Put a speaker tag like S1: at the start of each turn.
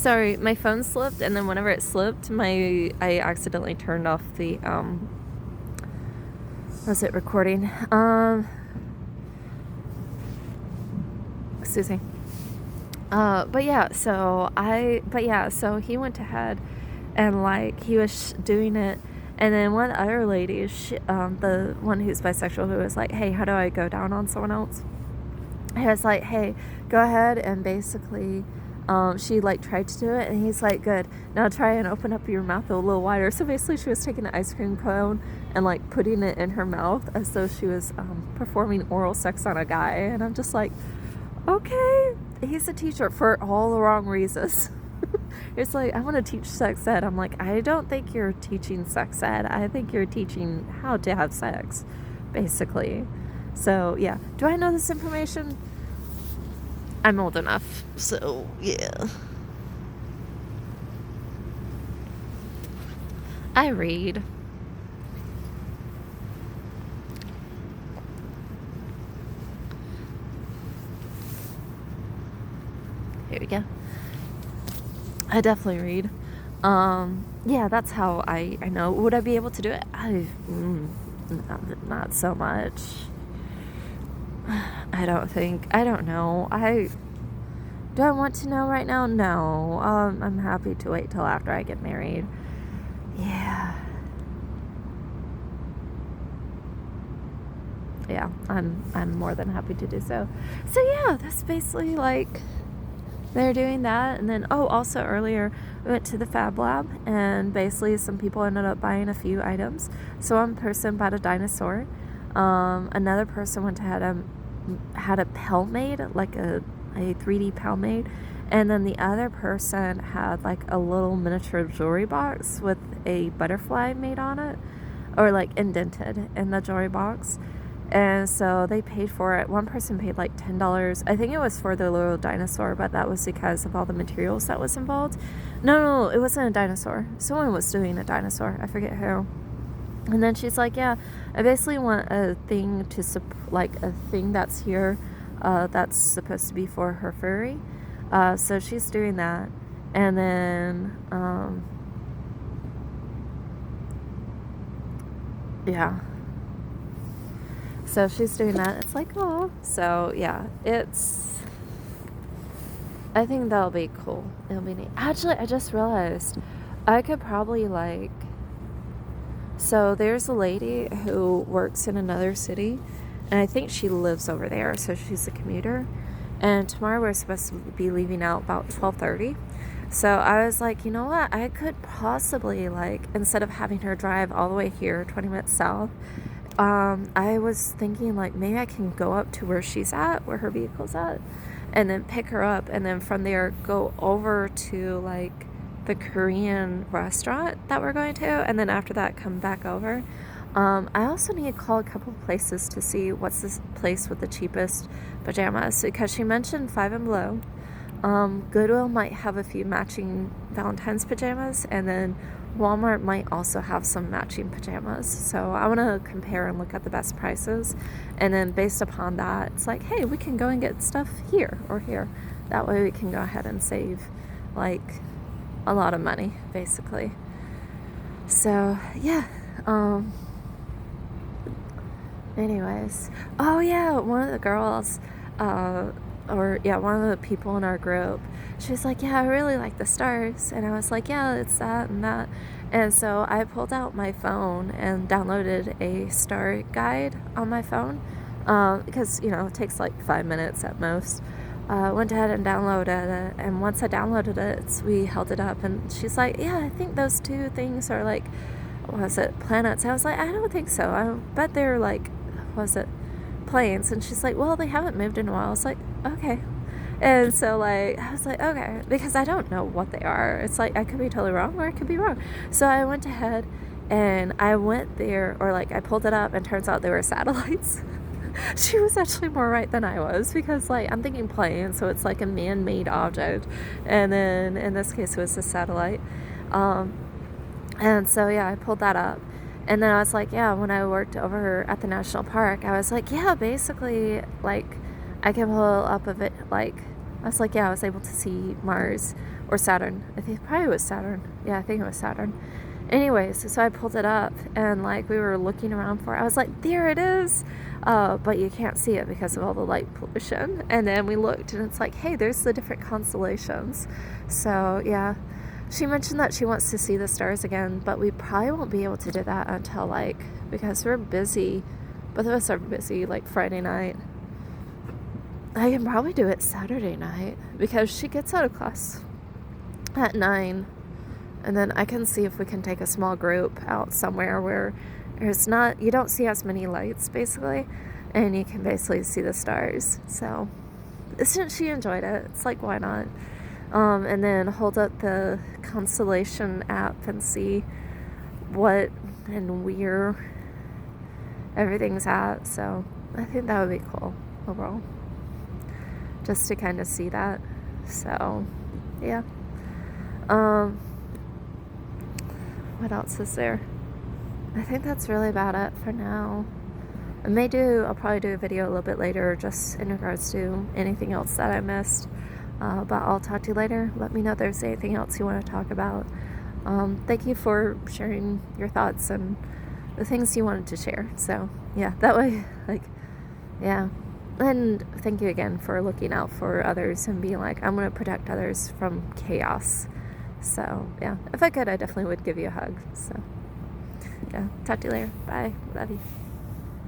S1: sorry, my phone slipped, and then whenever it slipped, I accidentally turned off the, was it recording? Excuse me. But yeah, so he went ahead and, like, he was doing it, and then one of the other ladies, the one who's bisexual, who was like, hey, how do I go down on someone else? He was like, hey, go ahead, and basically, she, like, tried to do it, and he's like, good, now try and open up your mouth a little wider. So basically, she was taking an ice cream cone and, like, putting it in her mouth as though she was performing oral sex on a guy, and I'm just like, okay, he's a teacher for all the wrong reasons. It's like, I want to teach sex ed. I'm like, I don't think you're teaching sex ed. I think you're teaching how to have sex, basically. So, yeah. Do I know this information? I'm old enough. So, yeah. I read. Here we go. I definitely read. Yeah, that's how I know. Would I be able to do it? Not so much. I don't know. Do I want to know right now? No. I'm happy to wait till after I get married. Yeah. Yeah, I'm more than happy to do so. So yeah, that's basically, like, they're doing that. And then, also earlier we went to the Fab Lab, and basically some people ended up buying a few items. So one person bought a dinosaur. Another person went to had a Pell made, like a 3D Pell made. And then the other person had, like, a little miniature jewelry box with a butterfly made on it, or, like, indented in the jewelry box. And so they paid for it. One person paid like $10. I think it was for the little dinosaur, but that was because of all the materials that was involved. No, it wasn't a dinosaur. Someone was doing a dinosaur. I forget who. And then she's like, yeah, I basically want a thing like a thing that's here, that's supposed to be for her furry. So she's doing that. And then, yeah. So she's doing that. It's like, oh. So, yeah. I think that'll be cool. It'll be neat. Actually, I just realized I could probably, like... So, there's a lady who works in another city, and I think she lives over there, so she's a commuter. And tomorrow we're supposed to be leaving out about 12:30. So, I was like, you know what? I could possibly, like, instead of having her drive all the way here, 20 minutes south... I was thinking, like, maybe I can go up to where she's at, where her vehicle's at, and then pick her up, and then from there go over to, like, the Korean restaurant that we're going to, and then after that come back over. I also need to call a couple of places to see what's this place with the cheapest pajamas, because she mentioned Five and Below. Goodwill might have a few matching Valentine's pajamas, and then Walmart might also have some matching pajamas. So I want to compare and look at the best prices, and then based upon that, it's like, hey, we can go and get stuff here or here. That way we can go ahead and save, like, a lot of money, basically. So yeah. Anyways, oh yeah, one of the girls, one of the people in our group, she was like, yeah, I really like the stars. And I was like, yeah, it's that and that. And so I pulled out my phone and downloaded a star guide on my phone, because, it takes like 5 minutes at most. Went ahead and downloaded it, and once I downloaded it, we held it up, and she's like, yeah, I think those two things are, like, was it planets? I was like, I don't think so. I bet they're, like, was it planes? And she's like, well, they haven't moved in a while. I was like, okay. And so, like, I was like, okay, because I don't know what they are. It's like, I could be totally wrong, or I could be wrong. So I went ahead and I went there, or, like, I pulled it up, and turns out they were satellites. She was actually more right than I was, because, like, I'm thinking plane, so it's like a man-made object, and then in this case it was a satellite. And so, yeah, I pulled that up, and then I was like, yeah, when I worked over at the national park, I was like, yeah, basically, like, I can pull up a bit, like, I was like, yeah, I was able to see Mars or Saturn. I think probably it was Saturn. Yeah, I think it was Saturn. Anyways, so I pulled it up and like we were looking around for it. I was like, there it is. But you can't see it because of all the light pollution. And then we looked and it's like, hey, there's the different constellations. So yeah, she mentioned that she wants to see the stars again, but we probably won't be able to do that until like, because we're busy. Both of us are busy like Friday night. I can probably do it Saturday night because she gets out of class at 9. And then I can see if we can take a small group out somewhere where there's not, you don't see as many lights basically, and you can basically see the stars. So since she enjoyed it, it's like, why not? And then hold up the constellation app and see what and where everything's at. So I think that would be cool overall, just to kind of see that. So yeah. What else is there? I think that's really about it for now. I'll probably do a video a little bit later just in regards to anything else that I missed. But I'll talk to you later. Let me know if there's anything else you want to talk about. Thank you for sharing your thoughts and the things you wanted to share. So yeah, that way, like, yeah. And thank you again for looking out for others and being like, I'm going to protect others from chaos. So yeah, if I could, I definitely would give you a hug. So yeah, talk to you later. Bye. Love you.